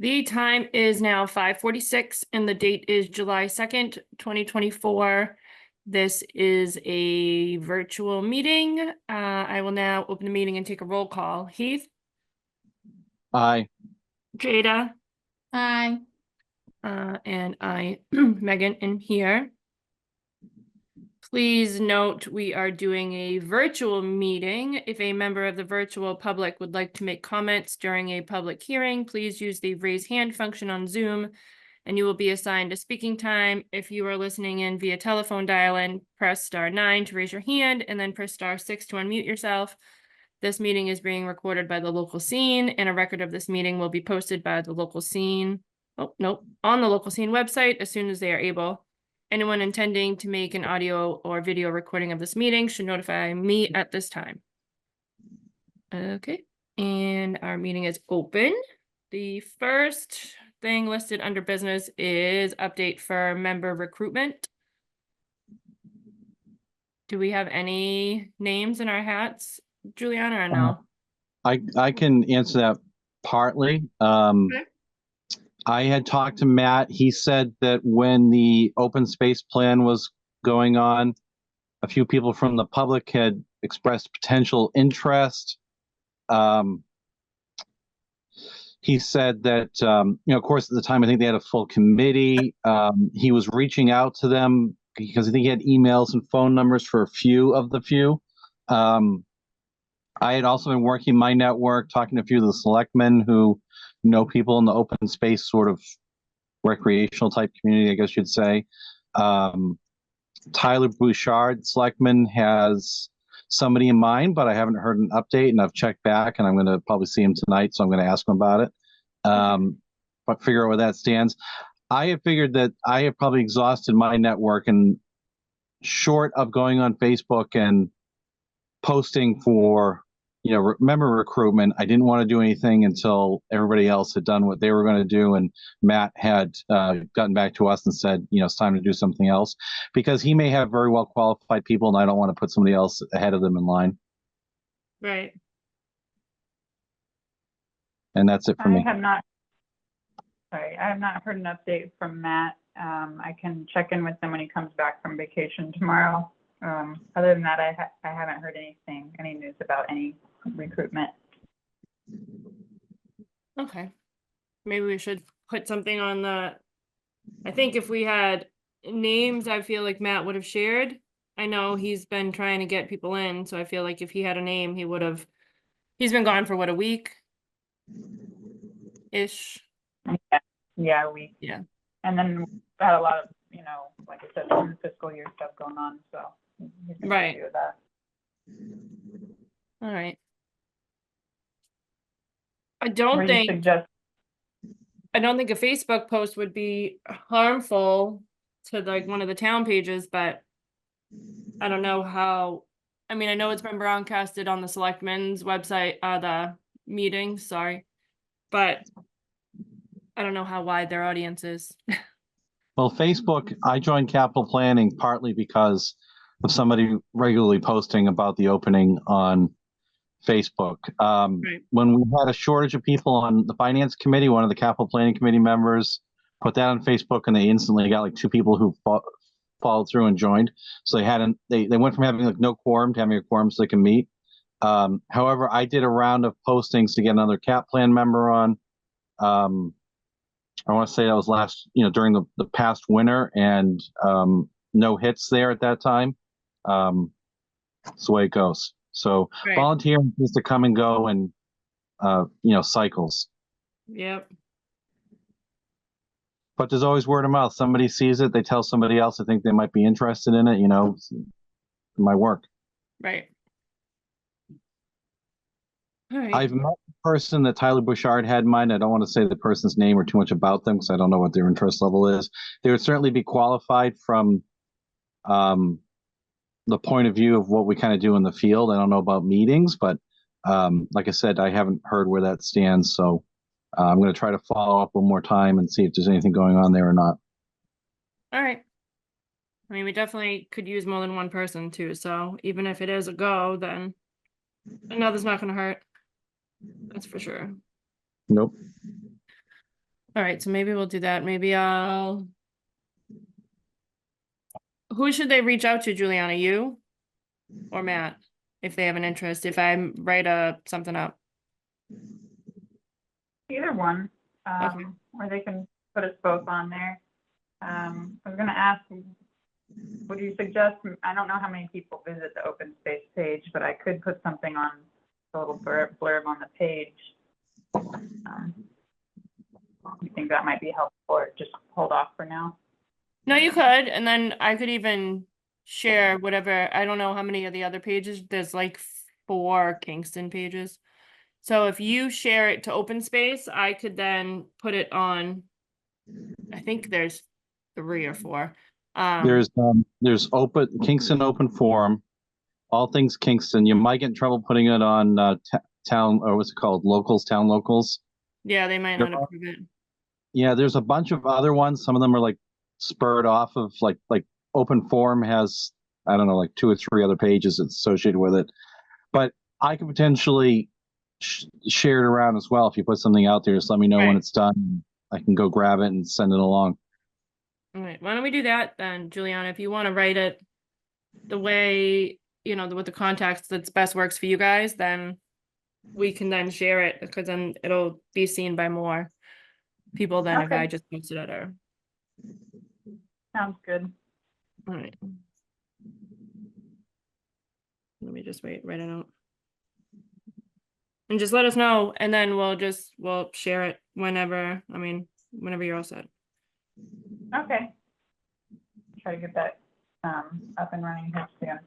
The time is now 5:46 and the date is July 2nd, 2024. This is a virtual meeting. I will now open the meeting and take a roll call. Heath? Aye. Jada? Aye. And I, Megan, am here. Please note we are doing a virtual meeting. If a member of the virtual public would like to make comments during a public hearing, please use the raise hand function on Zoom and you will be assigned a speaking time. If you are listening in via telephone dial-in, press *9 to raise your hand and then press *6 to unmute yourself. This meeting is being recorded by the local scene and a record of this meeting will be posted by the local scene. Oh, nope, on the local scene website as soon as they are able. Anyone intending to make an audio or video recording of this meeting should notify me at this time. Okay, and our meeting is open. The first thing listed under business is update for member recruitment. Do we have any names in our hats, Juliana, or no? I can answer that partly. Okay. I had talked to Matt. He said that when the open space plan was going on, a few people from the public had expressed potential interest. He said that, of course, at the time, I think they had a full committee. He was reaching out to them because I think he had emails and phone numbers for a few of the few. I had also been working my network, talking to a few of the selectmen who know people in the open space sort of recreational type community, I guess you'd say. Tyler Bouchard, selectman, has somebody in mind, but I haven't heard an update and I've checked back and I'm going to probably see him tonight. So I'm going to ask him about it. But figure out where that stands. I have figured that I have probably exhausted my network, and short of going on Facebook and posting for, member recruitment, I didn't want to do anything until everybody else had done what they were going to do. And Matt had gotten back to us and said, it's time to do something else, because he may have very well qualified people and I don't want to put somebody else ahead of them in line. Right. And that's it for me. I have not heard an update from Matt. I can check in with him when he comes back from vacation tomorrow. Other than that, I haven't heard any news about any recruitment. Okay. Maybe we should put something on the, I think if we had names, I feel like Matt would have shared. I know he's been trying to get people in, so I feel like if he had a name, he would have, he's been gone for what, a week? Ish. Yeah, a week. Yeah. And then we had a lot of, like I said, some fiscal year stuff going on, so he's gonna Right. do that. All right. I don't think a Facebook post would be harmful to like one of the town pages, but I don't know how. I mean, I know it's been broadcasted on the selectmen's website, the meeting, sorry, but I don't know how wide their audience is. Well, Facebook, I joined capital planning partly because of somebody regularly posting about the opening on Facebook. Right. When we had a shortage of people on the finance committee, one of the capital planning committee members put that on Facebook and they instantly got like 2 people who followed through and joined. So they went from having like no quorum to having a quorum so they can meet. However, I did a round of postings to get another cap plan member on. I want to say that was during the past winter, and no hits there at that time. That's the way it goes. So Right. Volunteering is to come and go and, cycles. Yep. But there's always word of mouth. Somebody sees it, they tell somebody else I think they might be interested in it, it might work. Right. All right. I've met the person that Tyler Bouchard had in mind. I don't want to say the person's name or too much about them because I don't know what their interest level is. They would certainly be qualified from the point of view of what we kind of do in the field. I don't know about meetings, but like I said, I haven't heard where that stands. So I'm going to try to follow up one more time and see if there's anything going on there or not. All right. I mean, we definitely could use more than one person too. So even if it is a go, then another's not going to hurt. That's for sure. Nope. All right, so maybe we'll do that. Maybe who should they reach out to, Juliana? You or Matt? If they have an interest, if I write something up. Either one, Okay. or they can put us both on there. I was gonna ask, would you suggest, I don't know how many people visit the open space page, but I could put something on a little blurb on the page. You think that might be helpful, or just hold off for now? No, you could, and then I could even share whatever. I don't know how many of the other pages. There's like 4 Kingston pages. So if you share it to open space, I could then put it on. I think there's 3 or 4. There's open Kingston Open Forum, all things Kingston. You might get in trouble putting it on town, or what's it called, town locals. Yeah, they might There not are- approve it. Yeah, there's a bunch of other ones. Some of them are like spurred off of like Open Forum has, I don't know, like 2 or 3 other pages that's associated with it. But I could potentially share it around as well. If you put something out there, just let me know when Right. it's done. I can go grab it and send it along. All right, why don't we do that then, Juliana? If you want to write it the way, with the context that's best works for you guys, then we can then share it, because then it'll be seen by more people than if Okay. I just posted it. Or Sounds good. all right, let me just write it out, and just let us know, and then we'll share it whenever. I mean, whenever you're all set. Okay. Try to get that up and running here soon.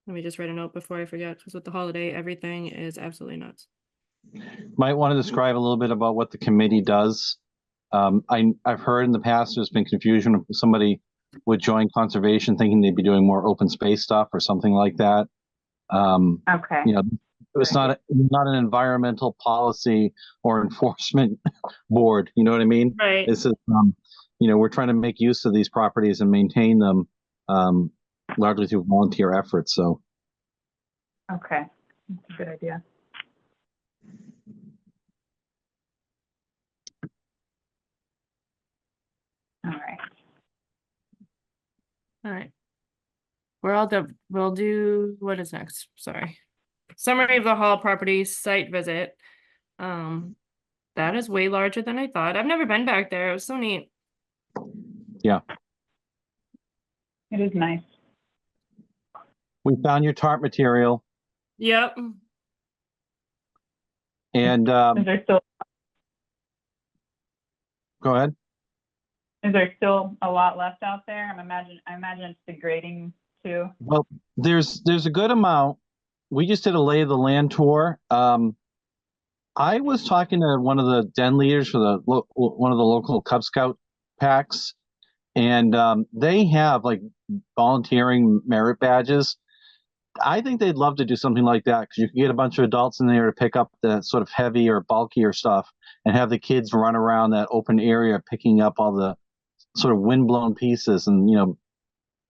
Let me just write a note before I forget, because with the holiday, everything is absolutely nuts. Might want to describe a little bit about what the committee does. I've heard in the past there's been confusion if somebody would join conservation thinking they'd be doing more open space stuff or something like that. Okay. It's not an environmental policy or enforcement board. You know what I mean? Right. This is, we're trying to make use of these properties and maintain them, largely through volunteer efforts. So, Okay. That's a good idea. All right. All right. We're all done. We'll do, what is next? Sorry. Summary of the hall property site visit. That is way larger than I thought. I've never been back there. It was so neat. yeah, It is nice. we found your tarp material, Yep. and Is there still go ahead. a lot left out there? I imagine it's degrading too. Well, there's a good amount. We just did a lay of the land tour. I was talking to one of the den leaders for one of the local Cub Scout packs, and they have like volunteering merit badges. I think they'd love to do something like that because you can get a bunch of adults in there to pick up the sort of heavy or bulkier stuff and have the kids run around that open area picking up all the sort of windblown pieces and,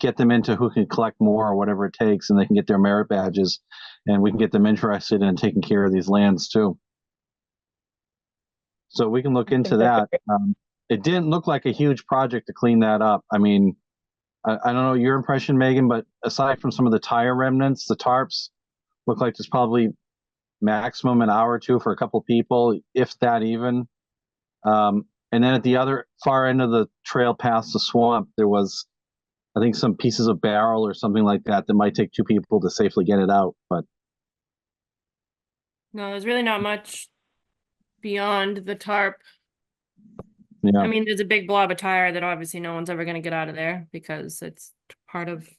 get them into who can collect more or whatever it takes, and they can get their merit badges, and we can get them interested in taking care of these lands too. So we can look into that. It didn't look like a huge project to clean that up. I mean, I don't know your impression, Megan, but aside from some of the tire remnants, the tarps look like there's probably maximum an hour or two for a couple people, if that even. And then at the other far end of the trail past the swamp, there was, I think, some pieces of barrel or something like that that might take 2 people to safely get it out. But No, there's really not much beyond the tarp. yeah, I mean, there's a big blob of tire that obviously no one's ever going to get out of there because it's part of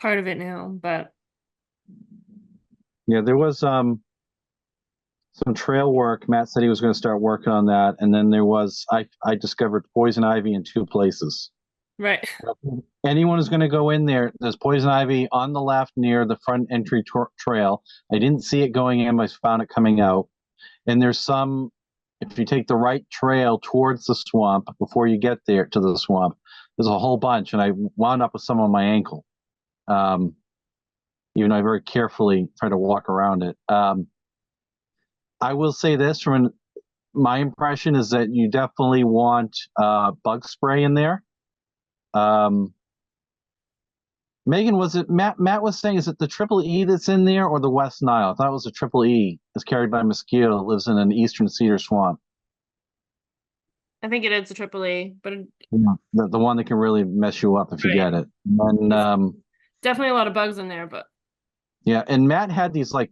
it now. But yeah, there was some trail work. Matt said he was going to start working on that, and then there was I discovered poison ivy in 2 places. right. Anyone who's going to go in there, there's poison ivy on the left near the front entry trail. I didn't see it going in, I found it coming out. And there's some, if you take the right trail towards the swamp, before you get there to the swamp, there's a whole bunch. And I wound up with some on my ankle. Even though I very carefully try to walk around it. I will say this my impression is that you definitely want bug spray in there. Megan, was it Matt was saying, is it the Triple E that's in there or the West Nile? I thought it was the Triple E. It's carried by a mosquito that lives in an eastern cedar swamp. I think it is a triple E, but Yeah, the one that can really mess you up if you Right. get it. And definitely a lot of bugs in there, but yeah, and Matt had these like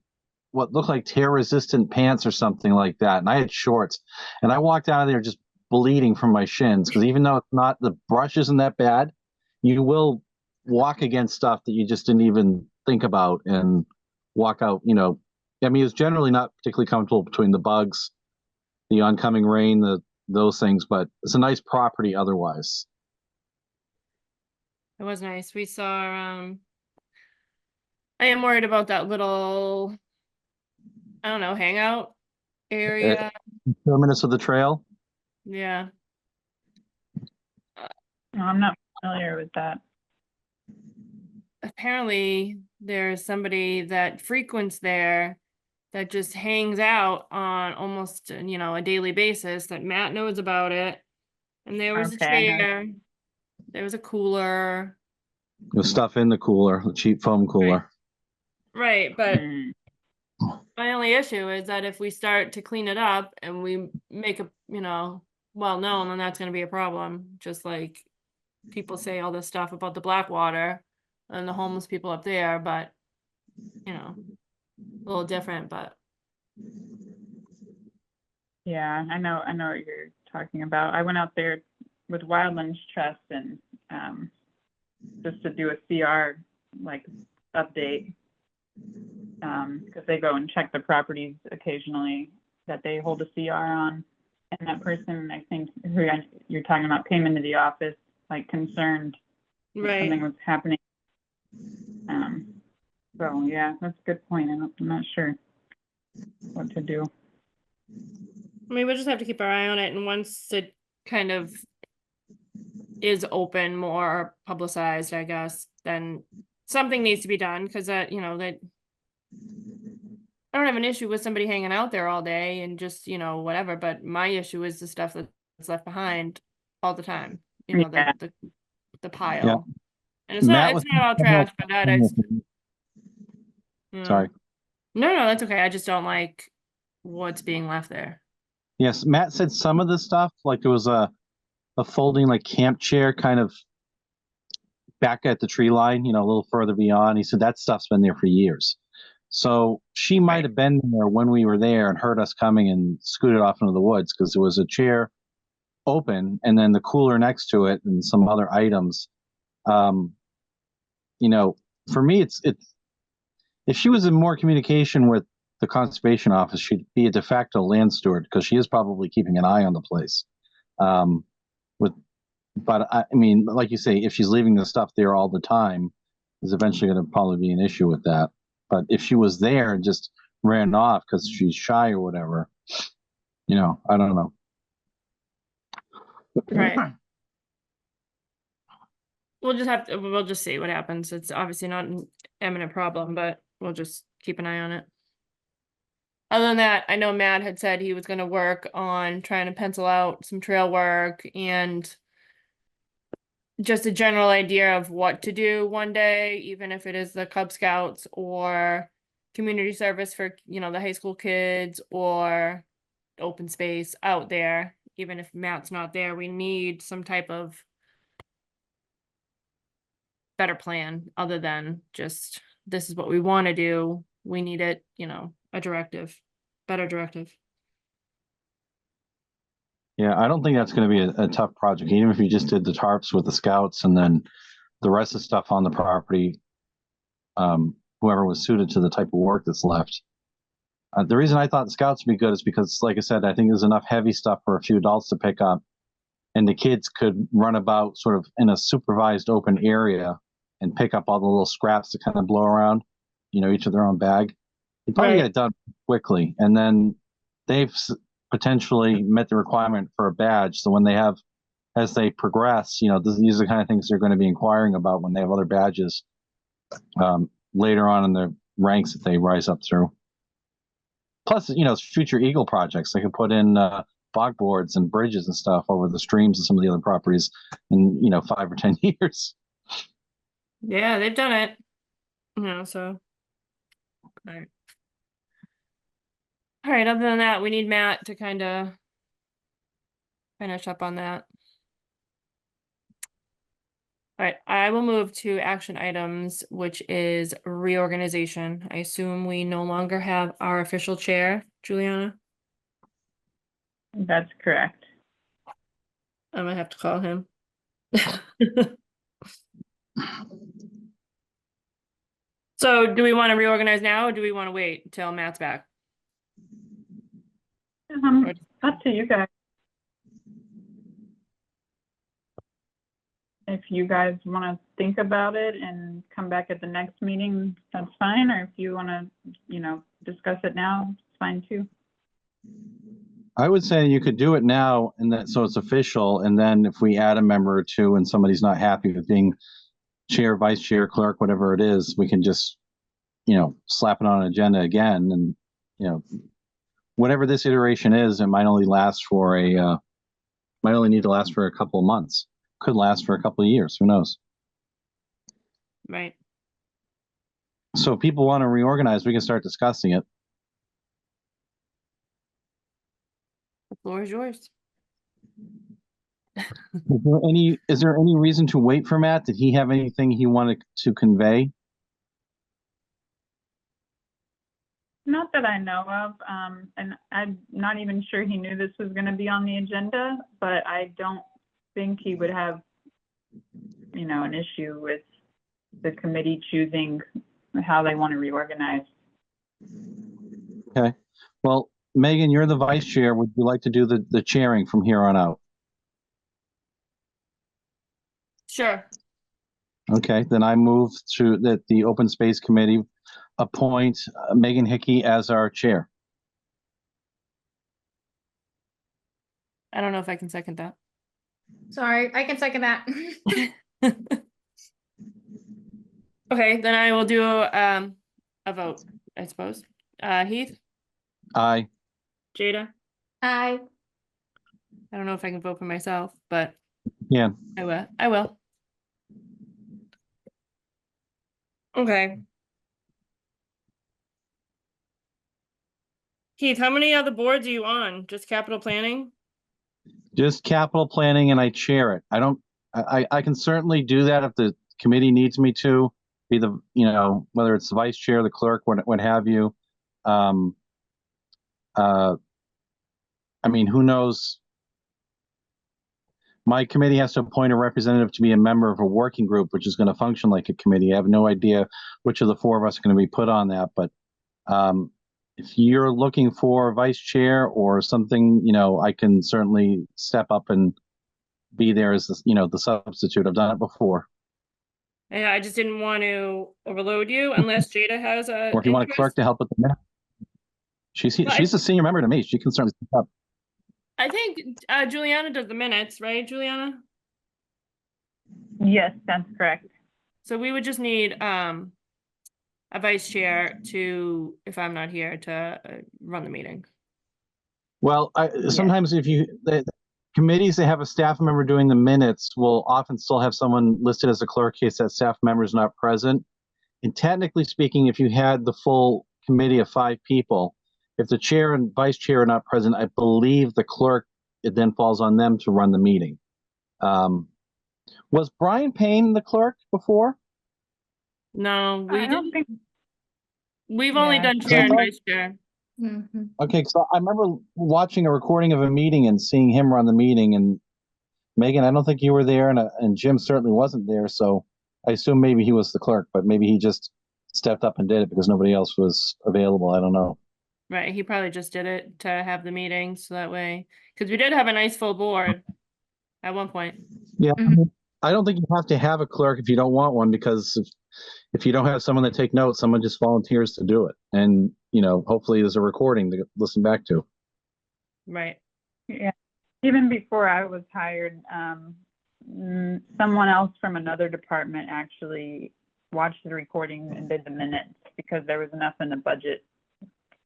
what looked like tear resistant pants or something like that. And I had shorts. And I walked out of there just bleeding from my shins because even though it's not the brush isn't that bad, you will walk against stuff that you just didn't even think about and walk out, I mean, it's generally not particularly comfortable between the bugs, the oncoming rain, those things, but it's a nice property otherwise. it was nice. We saw, I am worried about that little, I don't know, hangout area. 2 minutes of the trail. Yeah. No, I'm not familiar with that. Apparently there's somebody that frequents there that just hangs out on almost, a daily basis, that Matt knows about it. And there was a Okay. chair, there was a cooler. The stuff in the cooler, the cheap foam cooler. Right, but Mm. my only issue is that if we start to clean it up and we make a, well known, then that's gonna be a problem. Just like people say all this stuff about the Blackwater and the homeless people up there, but a little different, but Yeah, I know what you're talking about. I went out there with Wildlands Trust and just to do a CR like update because they go and check the properties occasionally that they hold a CR on. And that person, I think, who you're talking about, came into the office like concerned that right. something was happening. So yeah, that's a good point. I'm not sure what to do. I mean, we'll just have to keep our eye on it, and once it kind of is open, more publicized, I guess, then something needs to be done, because that I don't have an issue with somebody hanging out there all day and just, whatever, but my issue is the stuff that's left behind all the time, Yeah. the pile. Yeah. And it's Matt not all trash, but that is, Sorry. No, that's okay. I just don't like what's being left there. Yes, Matt said some of the stuff, like there was a folding like camp chair kind of back at the tree line, a little further beyond. He said that stuff's been there for years. So she might Right. have been there when we were there and heard us coming and scooted off into the woods because there was a chair open and then the cooler next to it and some other items. For me, it's if she was in more communication with the conservation office, she'd be a de facto land steward because she is probably keeping an eye on the place. But I mean, like you say, if she's leaving the stuff there all the time, there's eventually going to probably be an issue with that. But if she was there and just ran off because she's shy or whatever, I don't know. Right. We'll just see what happens. It's obviously not an imminent problem, but we'll just keep an eye on it. Other than that, I know Matt had said he was gonna work on trying to pencil out some trail work and just a general idea of what to do one day, even if it is the Cub Scouts or community service for, the high school kids or open space out there. Even if Matt's not there, we need some type of better plan other than just, this is what we want to do. We need it, a better directive. Yeah, I don't think that's going to be a tough project, even if you just did the tarps with the scouts and then the rest of the stuff on the property, whoever was suited to the type of work that's left. The reason I thought the scouts would be good is because, like I said, I think there's enough heavy stuff for a few adults to pick up, and the kids could run about sort of in a supervised open area and pick up all the little scraps to kind of blow around, each of their own bag. You probably get it done quickly, and then they've potentially met the requirement for a badge. So when as they progress, these are the kind of things they're going to be inquiring about when they have other badges later on in the ranks that they rise up through. Plus, future Eagle projects. They could put in bog boards and bridges and stuff over the streams and some of the other properties in 5 or 10 years. Yeah, they've done it. So. All right. All right, other than that, we need Matt to kind of finish up on that. All right, I will move to action items, which is reorganization. I assume we no longer have our official chair, Juliana. That's correct. I'm gonna have to call him. So do we want to reorganize now or do we want to wait until Matt's back? Up to you guys. If you guys want to think about it and come back at the next meeting, that's fine. Or if you want to, discuss it now, it's fine too. I would say you could do it now, and that so it's official. And then if we add a member or two, and somebody's not happy with being chair, vice chair, clerk, whatever it is, we can just, slap it on an agenda again. And whatever this iteration is, it might only last for might only need to last for a couple of months. Could last for a couple of years. Who knows? Right. So if people want to reorganize, we can start discussing it. The floor is yours. Is there any reason to wait for Matt? Did he have anything he wanted to convey? Not that I know of, and I'm not even sure he knew this was going to be on the agenda, but I don't think he would have, an issue with the committee choosing how they want to reorganize. Okay. Well, Megan, you're the vice chair. Would you like to do the chairing from here on out? Sure. Okay, then I move to that the Open Space Committee appoint Megan Hickey as our chair. I don't know if I can second that. Sorry, I can second that. Okay, then I will do a vote, I suppose. Heath, Aye. Jada. Aye. I don't know if I can vote for myself, but Yeah. I will. Okay. Keith, how many other boards are you on? Just capital planning? Just capital planning, and I chair it. I can certainly do that if the committee needs me to be the, whether it's the vice chair, the clerk, what have you. I mean, who knows? My committee has to appoint a representative to be a member of a working group, which is going to function like a committee. I have no idea which of the four of us are going to be put on that, but if you're looking for a vice chair or something, I can certainly step up and be there as the substitute. I've done it before. Yeah, I just didn't want to overload you unless Jada has a. Or if you want a clerk to help with the minute. She's a senior member to me. She can certainly step up. I think Juliana does the minutes, right, Juliana? Yes, that's correct. So we would just need a vice chair to, if I'm not here, to run the meeting. Well, sometimes if the committees that have a staff member doing the minutes will often still have someone listed as a clerk in case that staff member is not present. And technically speaking, if you had the full committee of 5 people, if the chair and vice chair are not present, I believe the clerk, it then falls on them to run the meeting. Was Brian Payne the clerk before? No, we I don't think. We've only Yeah. done chair and vice chair. Mhm. Okay, so I remember watching a recording of a meeting and seeing him run the meeting. And Megan, I don't think you were there, and Jim certainly wasn't there. So I assume maybe he was the clerk, but maybe he just stepped up and did it because nobody else was available. I don't know. Right, he probably just did it to have the meeting, so that way, because we did have a nice full board at one point. Yeah, Mhm. I don't think you have to have a clerk if you don't want one, because if you don't have someone that take notes, someone just volunteers to do it. And, hopefully there's a recording to listen back to. Right. Yeah, even before I was hired, someone else from another department actually watched the recording and did the minutes because there was enough in the budget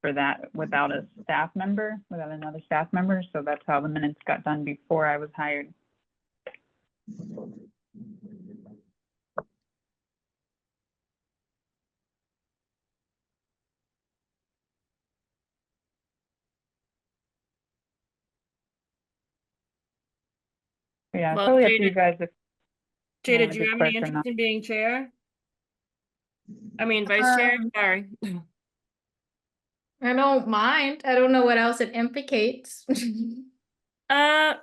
for that without a staff member, without another staff member. So that's how the minutes got done before I was hired. Yeah, Well, totally up to you Jada, guys if you Jada, want do to you just have any push or interest not. in being chair? I mean, vice chair, sorry. I don't mind. I don't know what else it implicates. Uh,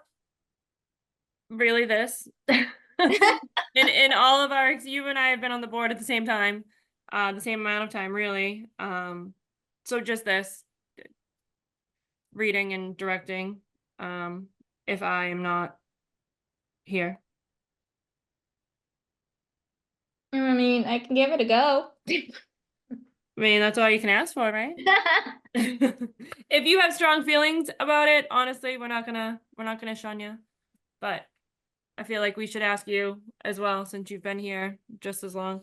really this? In all of our, you and I have been on the board at the same time, the same amount of time, really. So just this, reading and directing, if I am not here. I mean, I can give it a go. I mean, that's all you can ask for, right? If you have strong feelings about it, honestly, we're not gonna shun you. But I feel like we should ask you as well, since you've been here just as long.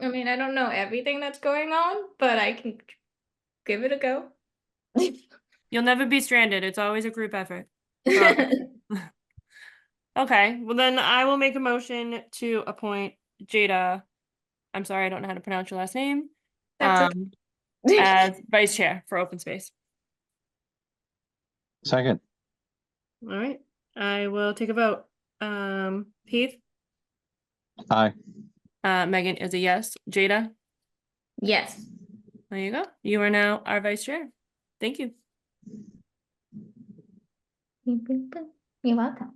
I mean, I don't know everything that's going on, but I can give it a go. You'll never be stranded. It's always a group effort. Promise. Okay, well then I will make a motion to appoint Jada. I'm sorry, I don't know how to pronounce your last name. That's As vice chair for open space. Second. All right, I will take a vote. Heath, Aye. Megan is a yes. Jada, Yes. there you go. You are now our vice chair. Thank you. You're welcome.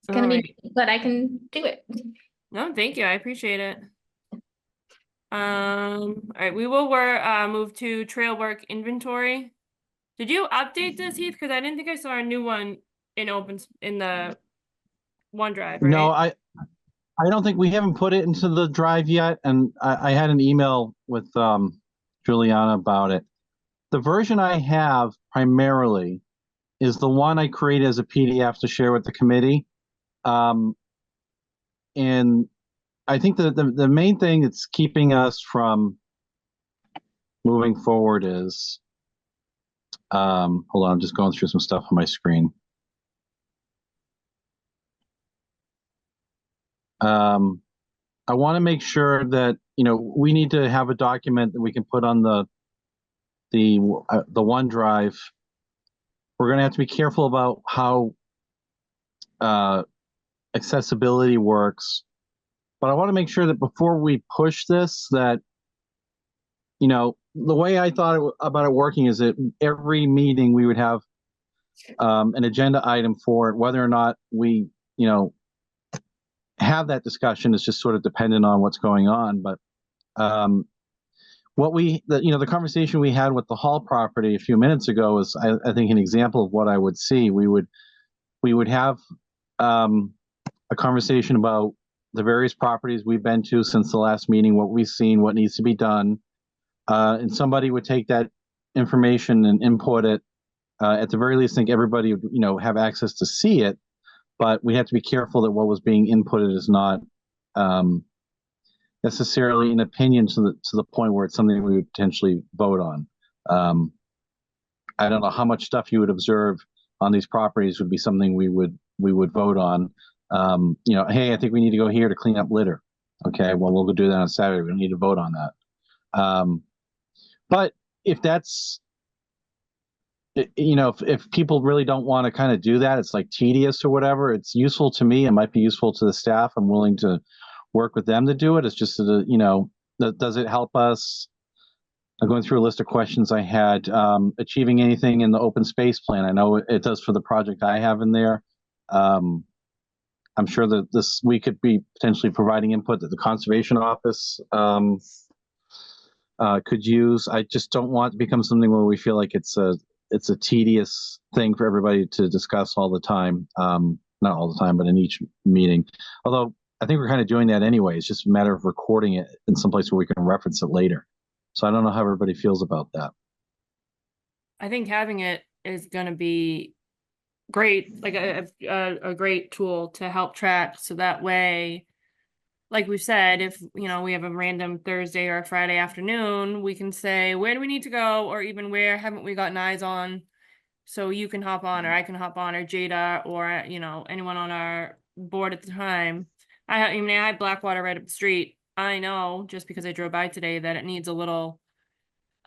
It's gonna All be, right. but I can do it. No, thank you. I appreciate it. All right, we will move to trail work inventory. Did you update this, Heath? Because I didn't think I saw a new one in in the OneDrive, right? No, I don't think we haven't put it into the drive yet, and I had an email with Juliana about it. The version I have primarily is the one I created as a PDF to share with the committee. And I think that the main thing that's keeping us from moving forward is, hold on, I'm just going through some stuff on my screen. I want to make sure that, we need to have a document that we can put on the OneDrive. We're going to have to be careful about how accessibility works, but I want to make sure that before we push this, that, the way I thought about it working is that every meeting we would have an agenda item for it. Whether or not we, have that discussion is just sort of dependent on what's going on. But the conversation we had with the Hall property a few minutes ago is, I think, an example of what I would see. We would have a conversation about the various properties we've been to since the last meeting, what we've seen, what needs to be done, and somebody would take that information and input it. At the very least, I think everybody would, have access to see it, but we have to be careful that what was being inputted is not necessarily an opinion to the point where it's something we would potentially vote on. I don't know how much stuff you would observe on these properties would be something we would vote on. Hey, I think we need to go here to clean up litter. Okay, well, we'll go do that on Saturday. We don't need to vote on that. But if that's, if people really don't want to kind of do that, it's like tedious or whatever, it's useful to me. It might be useful to the staff. I'm willing to work with them to do it. It's just, does it help us? I'm going through a list of questions I had. Achieving anything in the open space plan. I know it does for the project I have in there. I'm sure that we could be potentially providing input that the conservation office could use. I just don't want to become something where we feel like it's a tedious thing for everybody to discuss all the time. Not all the time, but in each meeting. Although I think we're kind of doing that anyway. It's just a matter of recording it in some place where we can reference it later. So I don't know how everybody feels about that. I think having it is going to be great, like a great tool to help track. So that way, like we said, if, you know, we have a random Thursday or a Friday afternoon, we can say, where do we need to go? Or even where haven't we gotten eyes on? So you can hop on, or I can hop on, or Jada, or, you know, anyone on our board at the time. I mean, I had Blackwater right up the street. I know, just because I drove by today, that it needs a little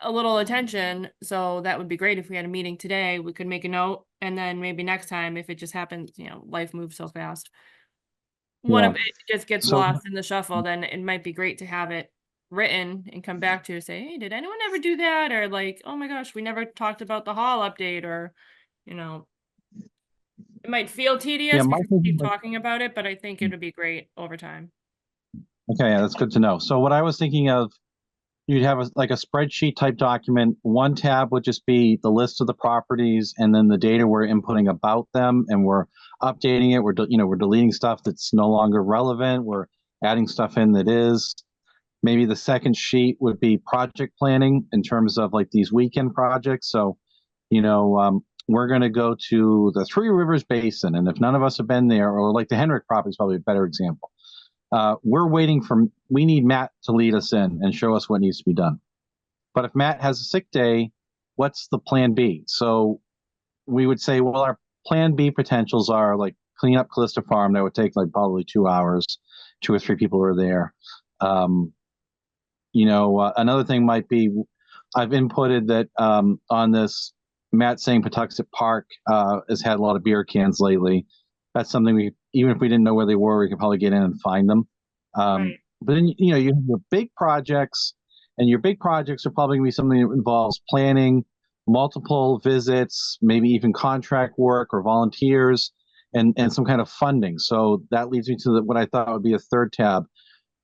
attention. So that would be great if we had a meeting today. We could make a note, and then maybe next time, if it just happens, you know, life moves so fast. One Yeah. of it just gets So- lost in the shuffle, then it might be great to have it written and come back to say, hey, did anyone ever do that? Or like, oh my gosh, we never talked about the hall update, or, you know, it might feel tedious Yeah, my because we thinking keep was- talking about it, but I think it would be great over time. Okay, yeah, that's good to know. So what I was thinking of, you'd have like a spreadsheet type document. One tab would just be the list of the properties, and then the data we're inputting about them, and we're updating it. We're deleting stuff that's no longer relevant. We're adding stuff in that is. Maybe the second sheet would be project planning in terms of like these weekend projects. So, we're going to go to the Three Rivers Basin, and if none of us have been there, or like the Henrik property is probably a better example. We need Matt to lead us in and show us what needs to be done. But if Matt has a sick day, what's the plan B? So we would say, well, our plan B potentials are like clean up Callista Farm. That would take like probably 2 hours, 2 or 3 people are there. Another thing might be, I've inputted that on this, Matt saying Patuxent Park has had a lot of beer cans lately. That's something even if we didn't know where they were, we could probably get in and find them. Right. But then, you have your big projects, and your big projects are probably going to be something that involves planning, multiple visits, maybe even contract work or volunteers, and some kind of funding. So that leads me to what I thought would be a third tab,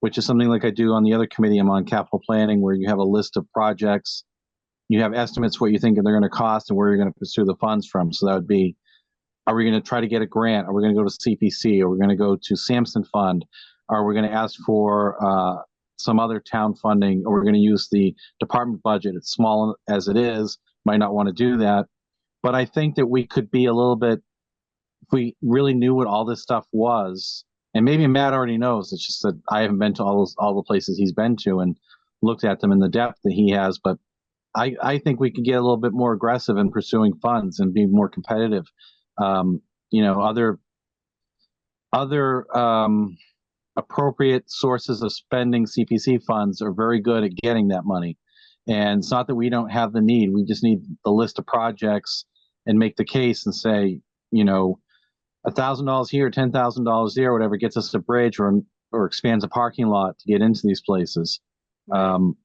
which is something like I do on the other committee I'm on, capital planning, where you have a list of projects, you have estimates what you think they're going to cost and where you're going to pursue the funds from. So that would be, are we going to try to get a grant? Are we going to go to CPC? Are we going to go to Sampson Fund? Are we going to ask for some other town funding? Or we're going to use the department budget? It's small as it is, might not want to do that. But I think that we could be a little bit, if we really knew what all this stuff was, and maybe Matt already knows, it's just that I haven't been to all the places he's been to and looked at them in the depth that he has. But I think we could get a little bit more aggressive in pursuing funds and be more competitive. Other appropriate sources of spending CPC funds are very good at getting that money. And it's not that we don't have the need. We just need the list of projects and make the case and say, $1,000 here, $10,000 there, whatever gets us a bridge or expands a parking lot to get into these places. And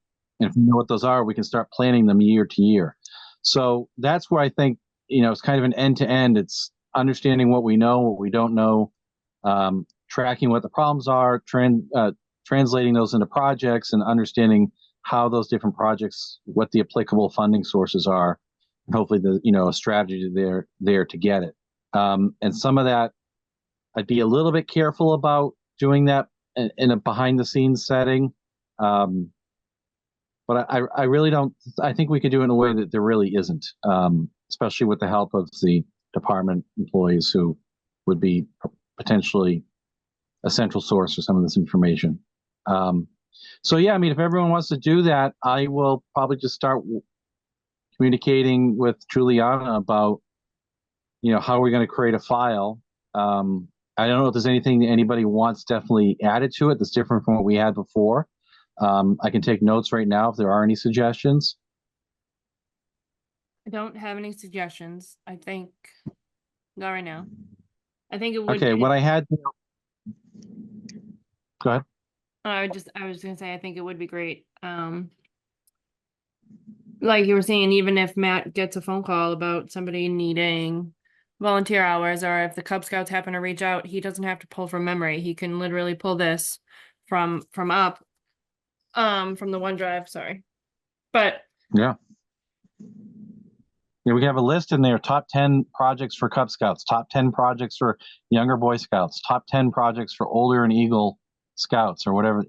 if we know what those are, we can start planning them year to year. So that's where I think, it's kind of an end to end. It's understanding what we know, what we don't know, tracking what the problems are, translating those into projects, and understanding how those different projects, what the applicable funding sources are, and hopefully a strategy there to get it. And some of that, I'd be a little bit careful about doing that in a behind the scenes setting. But I really don't, I think we could do it in a way that there really isn't, especially with the help of the department employees who would be potentially a central source for some of this information. So yeah, if everyone wants to do that, I will probably just start communicating with Juliana about, how we're going to create a file. I don't know if there's anything that anybody wants definitely added to it that's different from what we had before. I can take notes right now if there are any suggestions. I don't have any suggestions. I think, not right now. I think it would. Okay, what I had. Go ahead. I was gonna say, I think it would be great. Like you were saying, even if Matt gets a phone call about somebody needing volunteer hours, or if the Cub Scouts happen to reach out, he doesn't have to pull from memory. He can literally pull this from the OneDrive, sorry. But Yeah, we can have a list in there, top 10 projects for Cub Scouts, top 10 projects for younger Boy Scouts, top 10 projects for older and Eagle Scouts, or whatever, I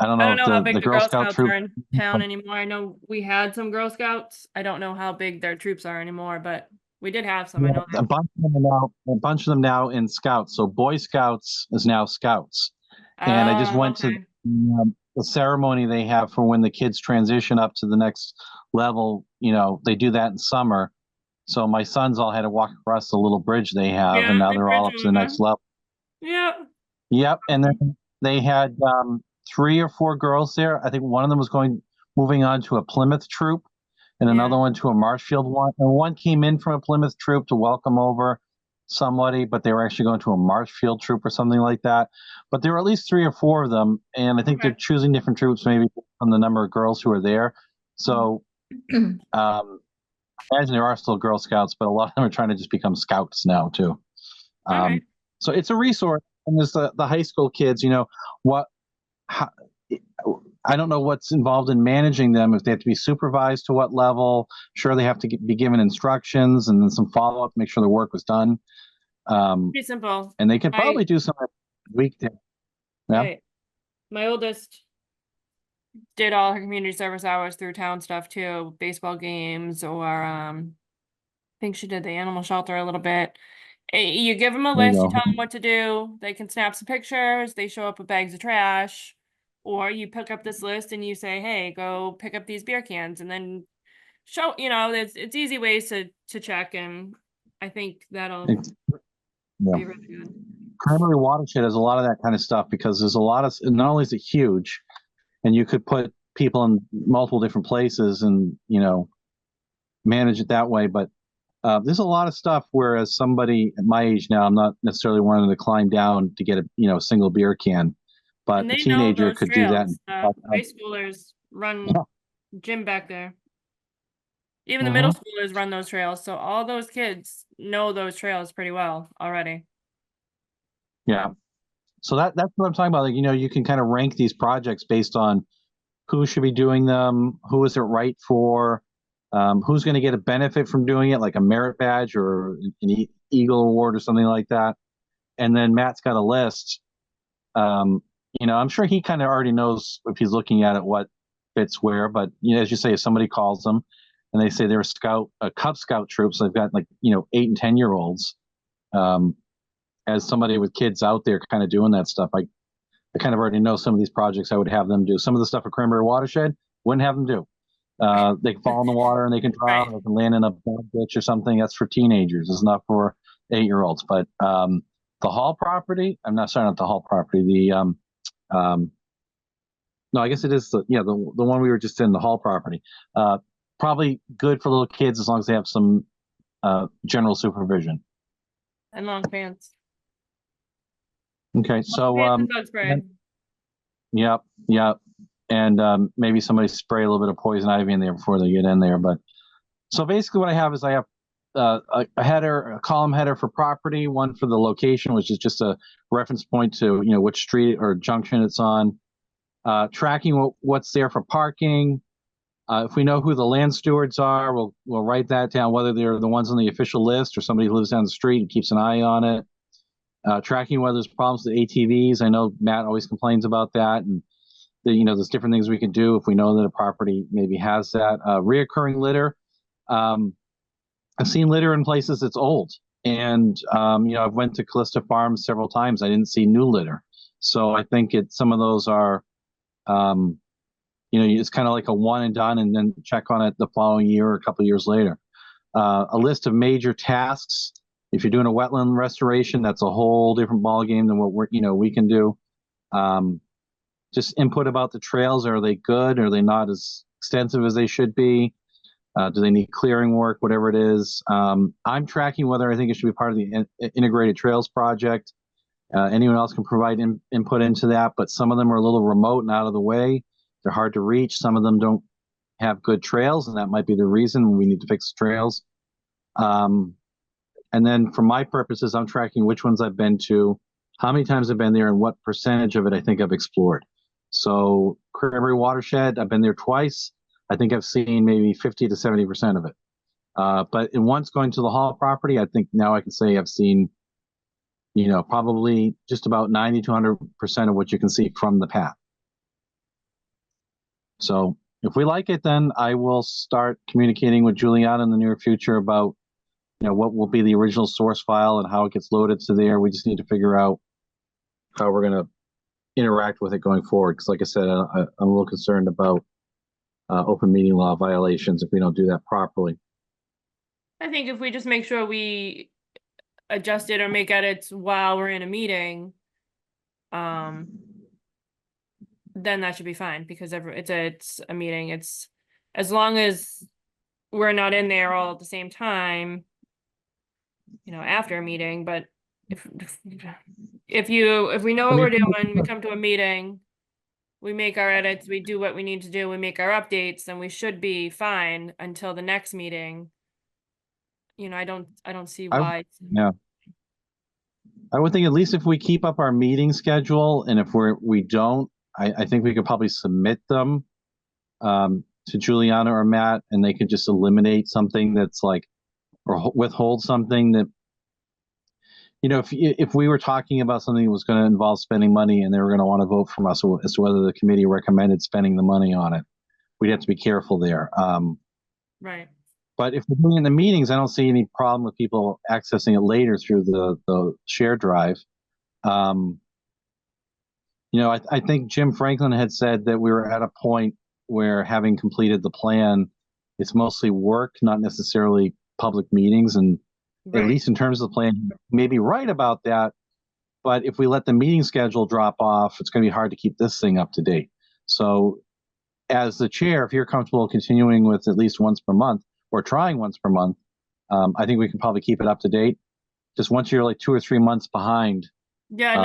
don't know, I don't know how big the the Girl Scout Scouts troop are in town anymore. I know we had some Girl Scouts. I don't know how big their troops are anymore, but we did have some. I know a bunch of them now in Scouts. So Boy Scouts is now Scouts, And I just Oh, went to okay. the ceremony they have for when the kids transition up to the next level. They do that in summer. So my sons all had to walk across the little bridge they have, and Yeah, now the they're all bridge up to the next over. level. Yeah. Yep. And then they had 3 or 4 girls there. I think one of them was moving on to a Plymouth troop, and another Yeah. one to a Marshfield one. And one came in from a Plymouth troop to welcome over somebody, but they were actually going to a Marshfield troop or something like that. But there were at least 3 or 4 of them, and I think Okay. they're choosing different troops maybe from the number of girls who are there. So I imagine there are still Girl Scouts, but a lot of them are trying to just become scouts now too. All right. So it's a resource. And there's the high school kids, what, how, I don't know what's involved in managing them, if they have to be supervised to what level. Sure, they have to be given instructions and then some follow up, make sure the work was done. Pretty simple. And they could My probably do some weekday. Yeah. right. My oldest did all her community service hours through town stuff too, baseball games or I think she did the animal shelter a little bit. You give them a There you list, you go. tell them what to do, they can snap some pictures, they show up with bags of trash, or you pick up this list and you say, hey, go pick up these beer cans, and then show, it's easy ways to check, and I think that'll Yeah. be really good. Primary watershed has a lot of that kind of stuff because there's a lot of, not only is it huge, and you could put people in multiple different places and manage it that way, but there's a lot of stuff. Whereas somebody at my age now, I'm not necessarily wanting to climb down to get a single beer can, but And a they know teenager those could do that. trails. High schoolers run Yeah. gym back there. Even the middle Mhm. schoolers run those trails, so all those kids know those trails pretty well already. Yeah. So that's what I'm talking about. Like, you can kind of rank these projects based on who should be doing them, who is it right for, who's going to get a benefit from doing it, like a merit badge or an Eagle Award or something like that. And then Matt's got a list. I'm sure he kind of already knows if he's looking at it what fits where. But as you say, if somebody calls them and they say they're a Cub Scout troop, so they've got 8 and 10-year-olds. As somebody with kids out there kind of doing that stuff, I kind of already know some of these projects I would have them do. Some of the stuff at Cranberry Watershed wouldn't have them do. They can fall in the water and they can drown, Right. or they can land in a bad ditch or something. That's for teenagers. It's not for 8-year-olds. But the Hall property, I'm not sorry, not the Hall property. No, I guess it is the one we were just in, the Hall property. Probably good for little kids as long as they have some general supervision. And long pants. Okay, so Long pants and bug spray. Yep. And maybe somebody spray a little bit of poison ivy in there before they get in there. But so basically what I have is I have a column header for property, one for the location, which is just a reference point to, which street or junction it's on, tracking what's there for parking. If we know who the land stewards are, we'll write that down, whether they're the ones on the official list or somebody who lives down the street and keeps an eye on it. Tracking whether there's problems with ATVs. I know Matt always complains about that, and there's different things we can do if we know that a property maybe has that. Reoccurring litter. I've seen litter in places that's old, and I've went to Callista Farms several times. I didn't see new litter, so I think some of those are, it's kind of like a one and done, and then check on it the following year or a couple of years later. A list of major tasks. If you're doing a wetland restoration, that's a whole different ballgame than what we can do. Just input about the trails. Are they good? Are they not as extensive as they should be? Do they need clearing work? Whatever it is. I'm tracking whether I think it should be part of the integrated trails project. Anyone else can provide input into that, but some of them are a little remote and out of the way. They're hard to reach. Some of them don't have good trails, and that might be the reason we need to fix the trails. And then for my purposes, I'm tracking which ones I've been to, how many times I've been there, and what percentage of it I think I've explored. So Cranberry Watershed, I've been there twice. I think I've seen maybe 50 to 70% of it. But once going to the Hall property, I think now I can say I've seen, probably just about 90 to 100% of what you can see from the path. So if we like it, then I will start communicating with Juliana in the near future about what will be the original source file and how it gets loaded to there. We just need to figure out how we're going to interact with it going forward. Because like I said, I'm a little concerned about open meeting law violations if we don't do that properly. I think if we just make sure we adjust it or make edits while we're in a meeting, then that should be fine, because it's a meeting. It's as long as we're not in there all at the same time, after a meeting. But if we know what we're doing, we come to a meeting, we make our edits, we do what we need to do, we make our updates, then we should be fine until the next meeting. I don't see why. Yeah. I would think at least if we keep up our meeting schedule, and if we don't, I think we could probably submit them to Juliana or Matt, and they could just eliminate something that's like, or withhold something that, if we were talking about something that was going to involve spending money and they were going to want to vote from us as to whether the committee recommended spending the money on it, we'd have to be careful there. Right. But if we're doing it in the meetings, I don't see any problem with people accessing it later through the share drive. I think Jim Franklin had said that we were at a point where, having completed the plan, it's mostly work, not necessarily public meetings. And at least in terms of the plan, he may be right about that. But if we let the meeting schedule drop off, it's going to be hard to keep this thing up to date. So as the chair, if you're comfortable continuing with at least once per month, or trying once per month, I think we can probably keep it up to date. Just once you're like 2 or 3 months behind. Yeah, no,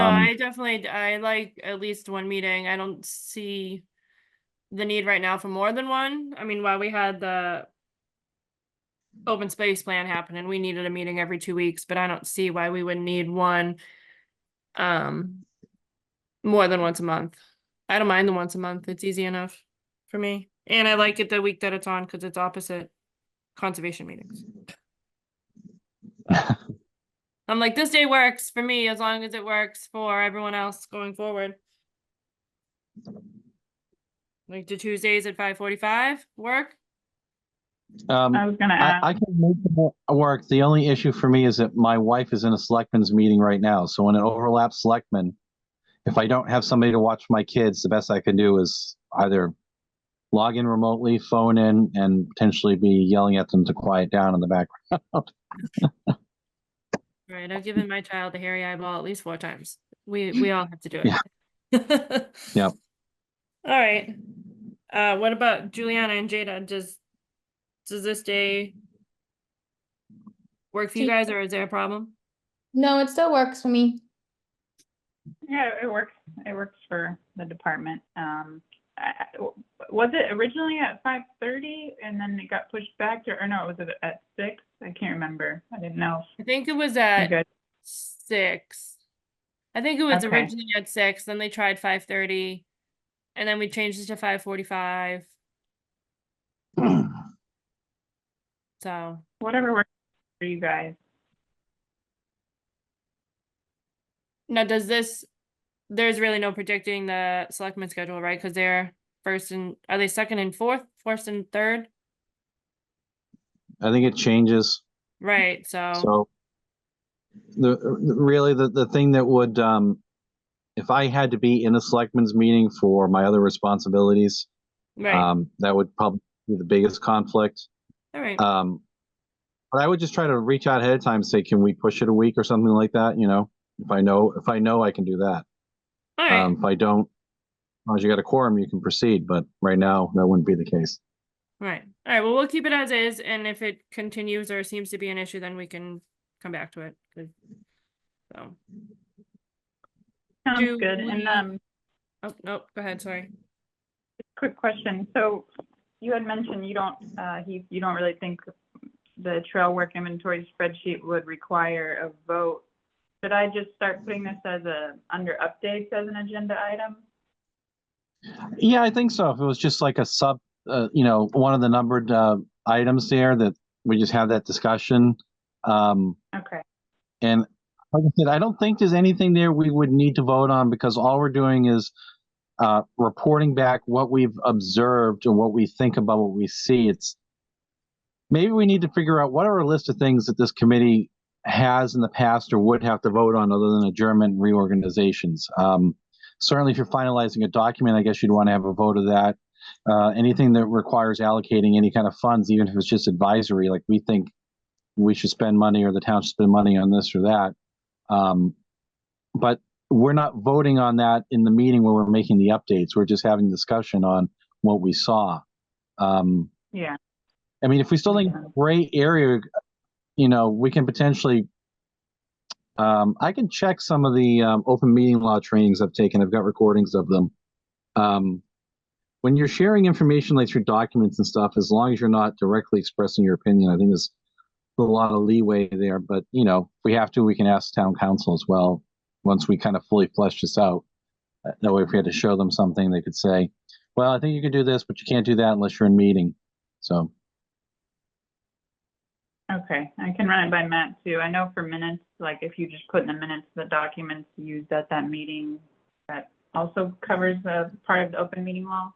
I like at least one meeting. I don't see the need right now for more than one. I mean, while we had the open space plan happen and we needed a meeting every 2 weeks, but I don't see why we would need one more than once a month. I don't mind the once a month. It's easy enough for me. And I like it the week that it's on, because it's opposite conservation meetings. I'm like, this day works for me as long as it works for everyone else going forward. Like, do Tuesdays at 5:45 work? I was gonna ask. I can make it work. The only issue for me is that my wife is in a selectmen's meeting right now. So when it overlaps selectmen, if I don't have somebody to watch my kids, the best I can do is either log in remotely, phone in, and potentially be yelling at them to quiet down in the background. Right, I've given my child a hairy eyeball at least 4 times. We all have to do it. Yeah. All right. What about Juliana and Jada? Does this day work for you guys, or is there a problem? No, it still works for me. Yeah, it works. It works for the department. Was it originally at 5:30 and then it got pushed back to, or no, was it at 6? I can't remember. I didn't know. I think it was at Good. 6. I think it was Okay. originally at 6, then they tried 5:30, and then we changed it to 5:45. So Whatever works for you guys. now, there's really no predicting the selectmen schedule, right? Because they're are they second and fourth, first and third? I think it changes. Right, so So the thing that would, if I had to be in a selectmen's meeting for my other responsibilities, right, that would probably be the biggest conflict. all right. But I would just try to reach out ahead of time and say, can we push it a week or something like that? If I know I can do that. All right. If I don't, as long as you got a quorum, you can proceed. But right now, that wouldn't be the case. Right. All right. Well, we'll keep it as is, and if it continues or seems to be an issue, then we can come back to it. So. Sounds Do good. we- And Oh, no, go ahead. Sorry. quick question. So you had mentioned you don't really think the trail work inventory spreadsheet would require a vote. Should I just start putting this under updates as an agenda item? Yeah, I think so. If it was just like a sub, one of the numbered items there, that we just have that discussion. Okay. And like I said, I don't think there's anything there we would need to vote on, because all we're doing is reporting back what we've observed and what we think about what we see. Maybe we need to figure out what are a list of things that this committee has in the past or would have to vote on, other than adjournment and reorganizations. certainly if you're finalizing a document, I guess you'd want to have a vote of that. Anything that requires allocating any kind of funds, even if it's just advisory, like we think we should spend money or the town should spend money on this or that. But we're not voting on that in the meeting where we're making the updates. We're just having discussion on what we saw. Yeah. I mean, if we still think gray area, we can potentially, I can check some of the open meeting law trainings I've taken. I've got recordings of them. When you're sharing information like through documents and stuff, as long as you're not directly expressing your opinion, I think there's a lot of leeway there. But, if we have to, we can ask town council as well once we kind of fully flesh this out. That way, if we had to show them something, they could say, well, I think you could do this, but you can't do that unless you're in meeting. So. Okay, I can run it by Matt too. I know for minutes, like if you just put in the minutes the documents used at that meeting, that also covers the part of the open meeting law.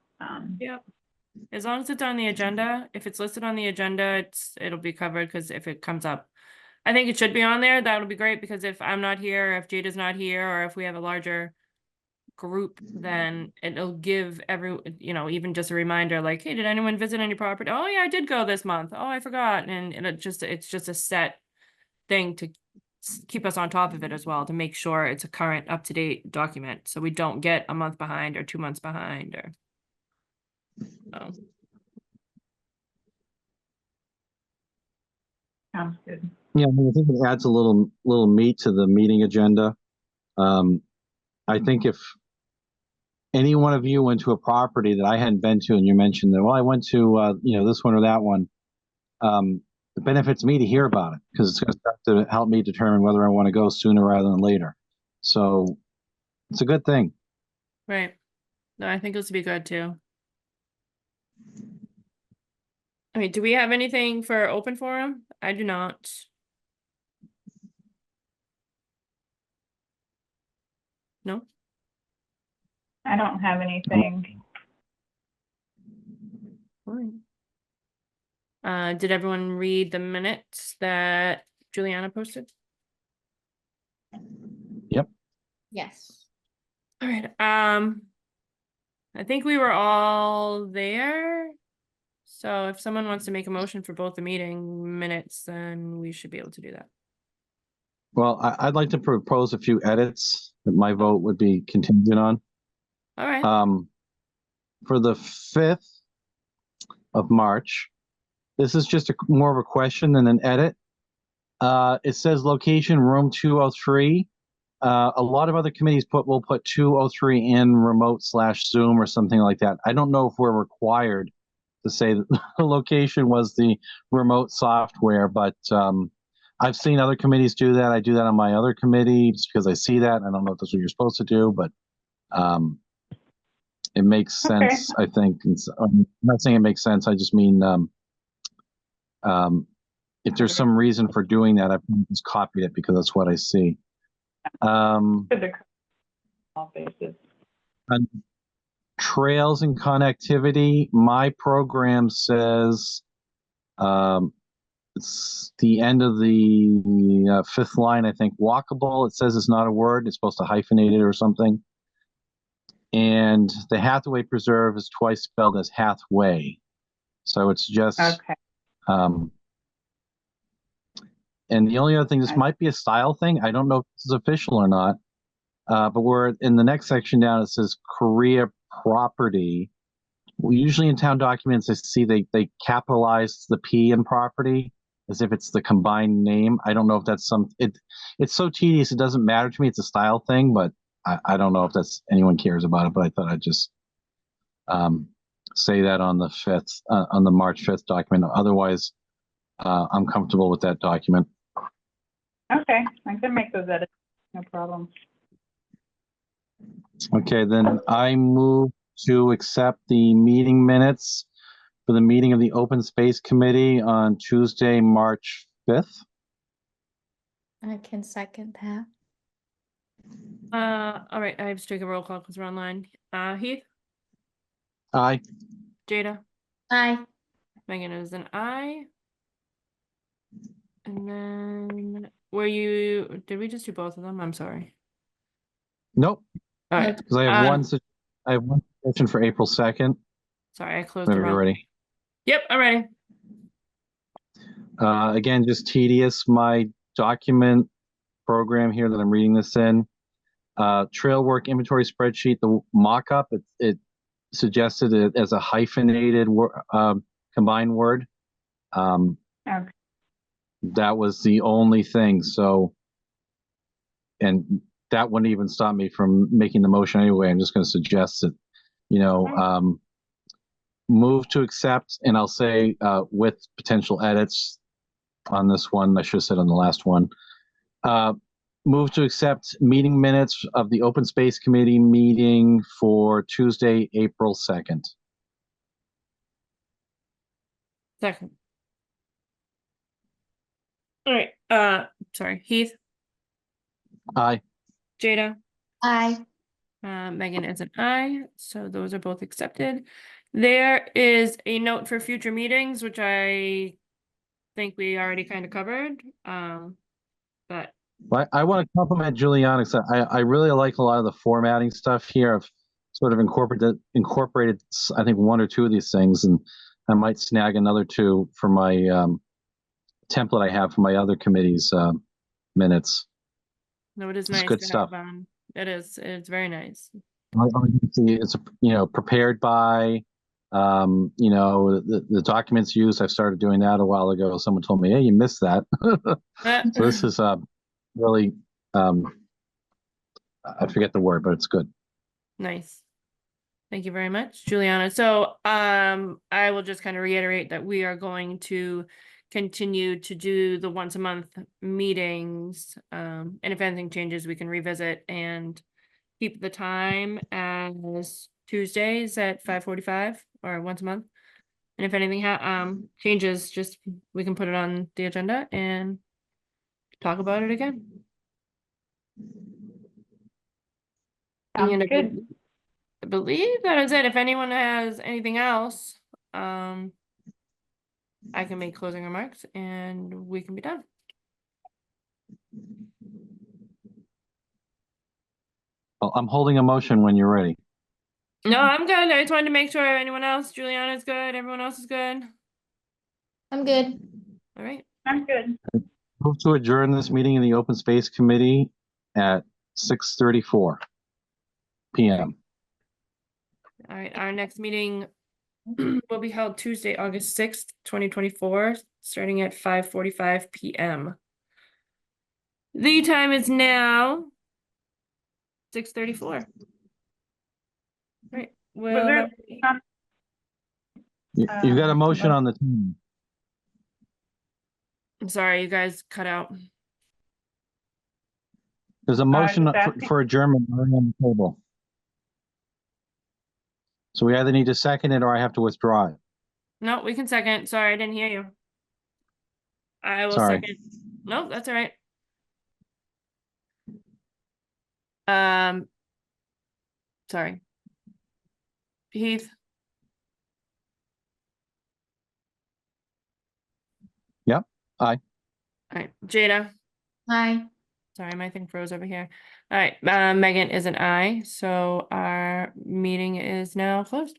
Yep. As long as it's on the agenda, if it's listed on the agenda, it'll be covered, because if it comes up, I think it should be on there. That would be great, because if I'm not here, or if Jada's not here, or if we have a larger group, then it'll give even just a reminder, like, hey, did anyone visit any property? Oh yeah, I did go this month. Oh, I forgot. And it's just a set thing to keep us on top of it as well, to make sure it's a current, up-to-date document, so we don't get a month behind or 2 months behind or Sounds good. Yeah, I think it adds a little meat to the meeting agenda. I think if any one of you went to a property that I hadn't been to, and you mentioned that, well, I went to this one or that one, it benefits me to hear about it, because it's going to start to help me determine whether I want to go sooner rather than later. So it's a good thing. right. No, I think this would be good too. I mean, do we have anything for open forum? I do not. No? I don't have anything. Did everyone read the minutes that Juliana posted? Yep. Yes. All right. I think we were all there. So if someone wants to make a motion for both the meeting minutes, then we should be able to do that. Well, I'd like to propose a few edits that my vote would be contingent on. All right. For the 5th of March, this is just more of a question than an edit. It says location room 203. A lot of other committees will put 203 in remote/Zoom or something like that. I don't know if we're required to say that the location was the remote software, but I've seen other committees do that. I do that on my other committee just because I see that. I don't know if that's what you're supposed to do, but it makes sense, I think. I'm not saying it makes sense. I just mean if there's some reason for doing that, I've just copied it because that's what I see. Trails and connectivity, my program says it's the end of the 5th line, I think. Walkable, it says it's not a word. It's supposed to hyphenate it or something. And the Hathaway Preserve is twice spelled as Hathway. So it's just... Okay. And the only other thing, this might be a style thing. I don't know if this is official or not. But we're in the next section down, it says Korea property. Well, usually in town documents, I see they capitalize the P in property as if it's the combined name. I don't know if that's it's so tedious, it doesn't matter to me. It's a style thing, but I don't know if anyone cares about it, but I thought I'd just say that on the 5th, on the March 5th document. Otherwise, I'm comfortable with that document. Okay, I can make those edits, no problem. Okay, then I move to accept the meeting minutes for the meeting of the Open Space Committee on Tuesday, March 5th. I can second that. All right, I have to take a roll call because we're online. Heath? Aye. Jada? Aye. Megan is an aye. And then did we just do both of them? I'm sorry. Nope. All right. Because I have I have one suggestion for April 2nd, Sorry, I closed the whenever you're wrong. ready. Yep, I'm ready. Again, just tedious. My document program here that I'm reading this in, trail work inventory spreadsheet, the mock-up, it suggested it as a hyphenated combined word. Okay. That was the only thing. So, and that wouldn't even stop me from making the motion anyway. I'm just going to suggest that, move to accept, and I'll say with potential edits on this one. I should have said on the last one. Move to accept meeting minutes of the Open Space Committee meeting for Tuesday, April 2nd. Second. All right. Sorry, Heath, Aye. Jada, Aye. Megan is an aye, so those are both accepted. There is a note for future meetings, which I think we already kind of covered. But Well, I want to compliment Juliana, because I really like a lot of the formatting stuff here. I've sort of incorporated I think one or two of these things, and I might snag another two for my template I have for my other committees minutes. no, it is It's nice good to stuff. have, it's very nice. It's prepared by, the documents used. I started doing that a while ago. Someone told me, hey, you missed that. So this is really, I forget the word, but it's good. Nice. Thank you very much, Juliana. So I will just kind of reiterate that we are going to continue to do the once a month meetings. And if anything changes, we can revisit and keep the time as Tuesdays at 5:45 or once a month. And if anything changes, just we can put it on the agenda and talk about it again. Sounds And good. I believe that is it. If anyone has anything else, I can make closing remarks and we can be done. Well, I'm holding a motion when you're ready. No, I'm good. I just wanted to make sure anyone else, Juliana's good, everyone else is good. I'm good. All right. I'm good. Move to adjourn this meeting in the Open Space Committee at 6:34 p.m. All right. Our next meeting will be held Tuesday, August 6th, 2024, starting at 5:45 p.m. The time is now 6:34. Right. Was Well, there, You've got a motion on the team. I'm sorry, you guys cut out. There's a motion just asking. for adjournment already on the table. So we either need to second it or I have to withdraw it. No, we can second. Sorry, I didn't hear you. I will Sorry. second. No, that's all right. Sorry. Heath, Yep. Aye. all right. Jada, Aye. sorry, my thing froze over here. All right, Megan is an aye, so our meeting is now closed.